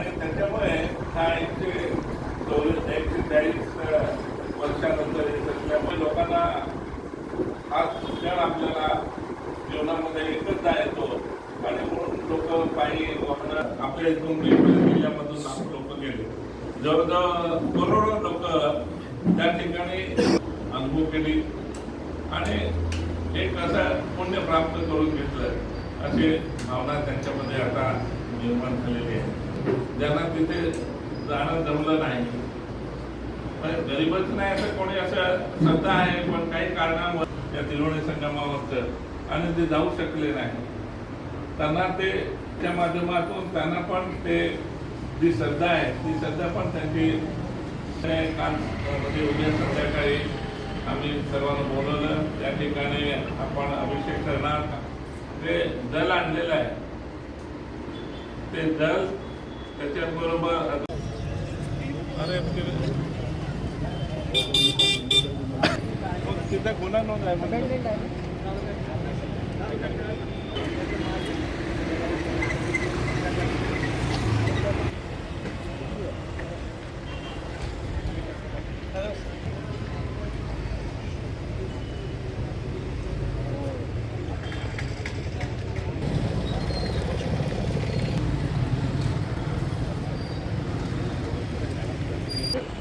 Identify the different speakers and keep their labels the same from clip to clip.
Speaker 1: आणि त्याच्यामुळे हा 140 वर्षानंतर येत असल्यामुळे लोकांना हा क्षण आपल्याला जीवनामध्ये एकचदा येतो आणि म्हणून लोक पायी वाहनं आपल्या इथून जिल्ह्यामधून लोक गेले. जवळजवळ करोडो लोक त्या ठिकाणी अनुभव केली आणि एक असं पुण्य प्राप्त करून घेतलं अशी भावना त्यांच्यामध्ये आता निर्माण झालेली आहे. ज्यांना तिथे जाणं जमलं नाही, गरीबच नाही असं कोणी असं श्रद्धा आहे, पण काही कारणामुळे या त्रिवेणी संगमावरचं आणि ते जाऊ शकले नाही, त्यांना ते त्या माध्यमातून त्यांना पण ते जी श्रद्धा आहे ती श्रद्धा पण त्यांची काल म्हणजे उद्या संध्याकाळी आम्ही सर्वांना बोलवलं. त्या ठिकाणी आपण अभिषेक करणार. ते जल आणलेलं आहे, ते जल त्याच्याबरोबर तिथं गुन्हा नोंद आहे म्हणजे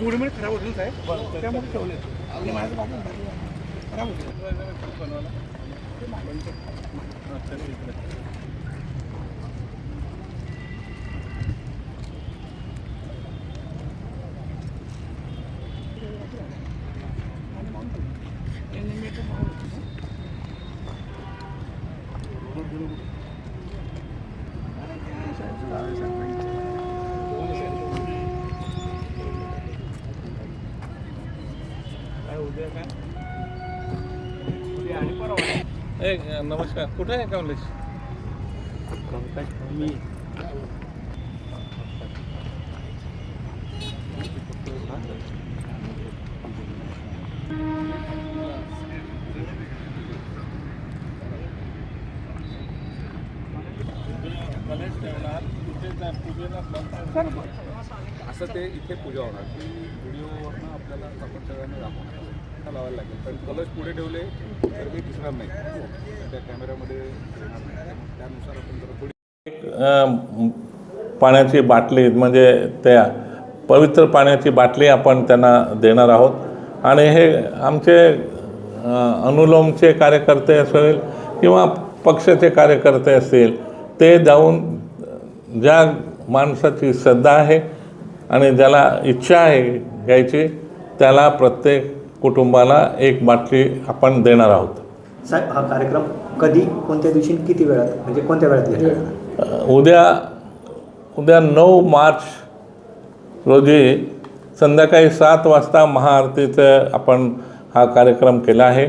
Speaker 2: गुडमिळ खराब होतील साहेब, त्यामुळे ठेवले आणि माझं बाबा खराब होतील.
Speaker 1: नमस्कार. कुठे आहे कमलेश?
Speaker 2: मी
Speaker 3: असं ते इथे पूजा होणार की व्हिडिओवरनं आपल्याला आपण सगळ्यांना दाखवणार लावायला लागेल. कारण कलश पुढे ठेवले तर ते दिसणार नाही, त्या कॅमेऱ्यामध्ये येणार नाही. त्यानुसार आपण जरा थोडी
Speaker 1: पाण्याची बाटली म्हणजे त्या पवित्र पाण्याची बाटली आपण त्यांना देणार आहोत. आणि हे आमचे अनुलोमचे कार्यकर्ते असेल किंवा पक्षाचे कार्यकर्ते असतील, ते जाऊन ज्या माणसाची श्रद्धा आहे आणि ज्याला इच्छा आहे घ्यायची, त्याला प्रत्येक कुटुंबाला एक बाटली आपण देणार आहोत.
Speaker 4: साहेब, हा कार्यक्रम कधी, कोणत्या दिवशी, किती वेळात, म्हणजे कोणत्या वेळात घेतला?
Speaker 1: उद्या 9 मार्च रोजी संध्याकाळी 7 वाजता महाआरतीचं आपण हा कार्यक्रम केला आहे.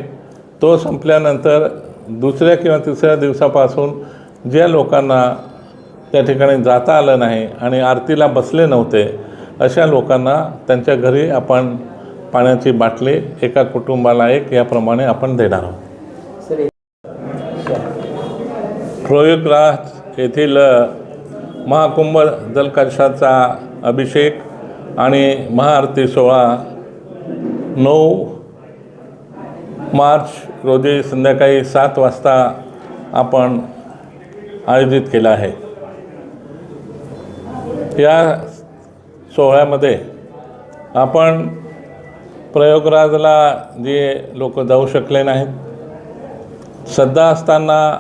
Speaker 1: तो संपल्यानंतर दुसऱ्या किंवा तिसऱ्या दिवसापासून ज्या लोकांना त्या ठिकाणी जाता आलं नाही आणि आरतीला बसले नव्हते, अशा लोकांना त्यांच्या घरी आपण पाण्याची बाटली एका कुटुंबाला एक याप्रमाणे आपण देणार आहोत. प्रयागराज येथील महाकुंभ जलकलशाचा अभिषेक आणि महाआरती सोहळा 9 मार्च रोजी संध्याकाळी 7 वाजता आपण आयोजित केला आहे. या सोहळ्यामध्ये आपण प्रयागराजला जे लोक जाऊ शकले नाहीत, श्रद्धा असताना,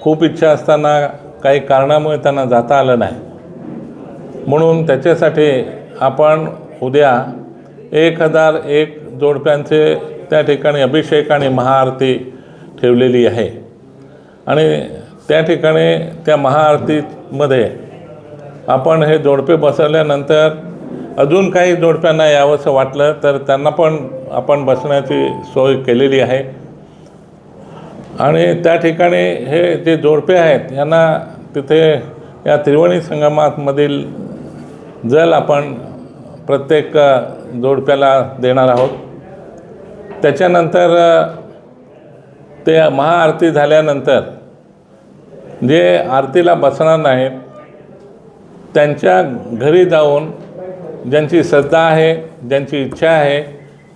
Speaker 1: खूप इच्छा असताना काही कारणामुळे त्यांना जाता आलं नाही, म्हणून त्याच्यासाठी आपण उद्या 1001 जोडप्यांचे त्या ठिकाणी अभिषेक आणि महाआरती ठेवलेली आहे. आणि त्या ठिकाणी त्या महाआरतीमध्ये आपण हे जोडपे बसवल्यानंतर अजून काही जोडप्यांना यावंसं वाटलं तर त्यांना पण आपण बसण्याची सोय केलेली आहे. आणि त्या ठिकाणी हे जे जोडपे आहेत यांना तिथे या त्रिवेणी संगमामधील जल आपण प्रत्येक जोडप्याला देणार आहोत. त्याच्यानंतर ते महाआरती झाल्यानंतर जे आरतीला बसणार नाहीत त्यांच्या घरी जाऊन ज्यांची श्रद्धा आहे, ज्यांची इच्छा आहे,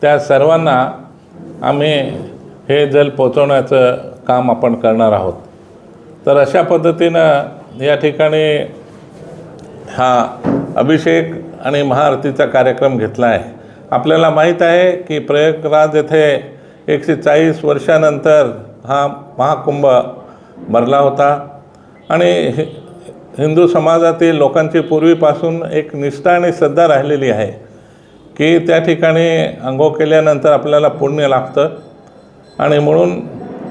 Speaker 1: त्या सर्वांना आम्ही हे जल पोचवण्याचं काम आपण करणार आहोत. तर अशा पद्धतीनं या ठिकाणी हा अभिषेक आणि महाआरतीचा कार्यक्रम घेतला आहे. आपल्याला माहीत आहे की प्रयागराज येथे 140 वर्षानंतर हा महाकुंभ भरला होता आणि हिंदू समाजातील लोकांची पूर्वीपासून एक निष्ठा आणि श्रद्धा राहिलेली आहे की त्या ठिकाणी अंघोळ केल्यानंतर आपल्याला पुण्य लागतं आणि म्हणून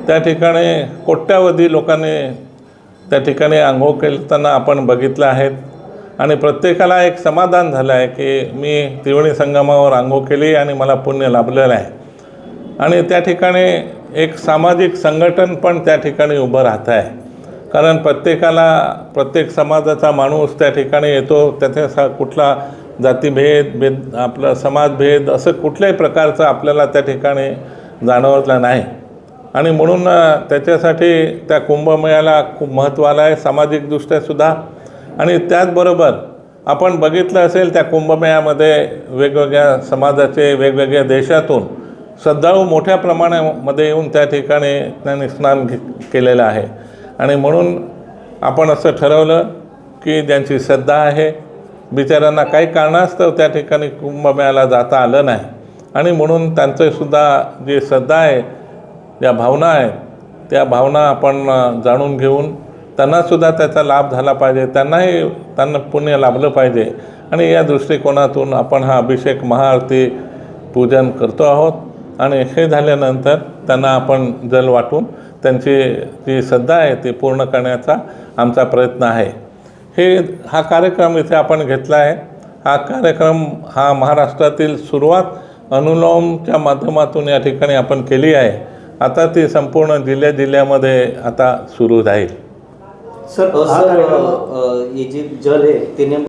Speaker 1: त्या ठिकाणी कोट्यावधी लोकांनी त्या ठिकाणी अंघोळ केताना आपण बघितलं आहेत आणि प्रत्येकाला एक समाधान झालं आहे की मी त्रिवेणी संगमावर अंघोळ केली आणि मला पुण्य लाभलेलं आहे. आणि त्या ठिकाणी एक सामाजिक संघटन पण त्या ठिकाणी उभं राहत आहे, कारण प्रत्येक समाजाचा माणूस त्या ठिकाणी येतो. त्याचा कुठला जातीभेद आपला समाजभेद असं कुठल्याही प्रकारचं आपल्याला त्या ठिकाणी जाणवलं नाही आणि म्हणून त्याच्यासाठी त्या कुंभमेळ्याला खूप महत्त्व आलं आहे सामाजिकदृष्ट्यासुद्धा. आणि त्याचबरोबर आपण बघितलं असेल त्या कुंभमेळ्यामध्ये वेगवेगळ्या समाजाचे वेगवेगळ्या देशातून श्रद्धाळू मोठ्या प्रमाणामध्ये येऊन त्या ठिकाणी त्यांनी स्नान केलेलं आहे आणि म्हणून आपण असं ठरवलं की ज्यांची श्रद्धा आहे, बिचाऱ्यांना काही कारणास्तव त्या ठिकाणी कुंभमेळ्याला जाता आलं नाही आणि म्हणून त्यांचंसुद्धा जी श्रद्धा आहे, ज्या भावना आहेत, त्या भावना आपण जाणून घेऊन त्यांनासुद्धा त्याचा लाभ झाला पाहिजे, त्यांना पुण्य लाभलं पाहिजे आणि या दृष्टिकोनातून आपण हा अभिषेक महाआरती पूजन करतो आहोत आणि हे झाल्यानंतर त्यांना आपण जल वाटून त्यांची जी श्रद्धा आहे ती पूर्ण करण्याचा आमचा प्रयत्न आहे. हा कार्यक्रम इथे आपण घेतला आहे. हा कार्यक्रम हा महाराष्ट्रातील सुरुवात अनुलोमच्या माध्यमातून या ठिकाणी आपण केली आहे. आता ती संपूर्ण जिल्ह्यामध्ये आता सुरू राहील.
Speaker 4: सर हे जे जल आहे ते नेमकं